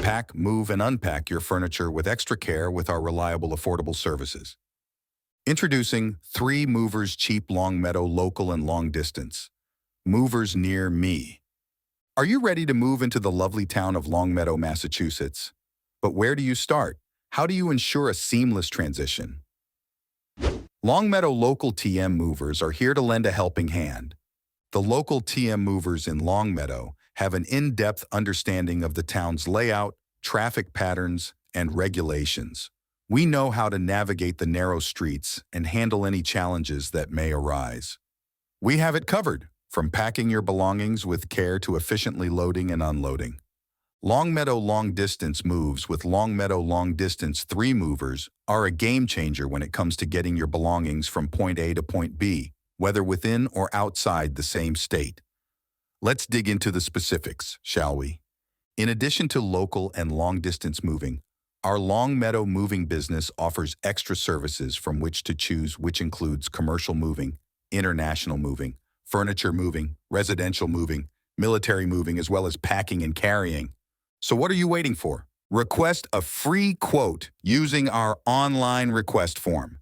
Pack, move, and unpack your furniture with extra care with our reliable, affordable services. Introducing 3 Movers Cheap Longmeadow Local and Long Distance. Movers near me. Are you ready to move into the lovely town of Longmeadow, Massachusetts? But where do you start? How do you ensure a seamless transition? Longmeadow local TM movers are here to lend a helping hand. The local TM movers in Longmeadow have an in-depth understanding of the town's layout, traffic patterns, and regulations. We know how to navigate the narrow streets and handle any challenges that may arise. We have it covered, from packing your belongings with care to efficiently loading and unloading. Longmeadow Long Distance moves with Longmeadow Long Distance 3 movers are a game changer when it comes to getting your belongings from point A to point B, whether within or outside the same state. Let's dig into the specifics, shall we? In addition to local and long-distance moving, our Longmeadow moving business offers extra services from which to choose, which includes commercial moving, international moving, furniture moving, residential moving, military moving, as well as packing and carrying. So what are you waiting for? Request a free quote using our online request form.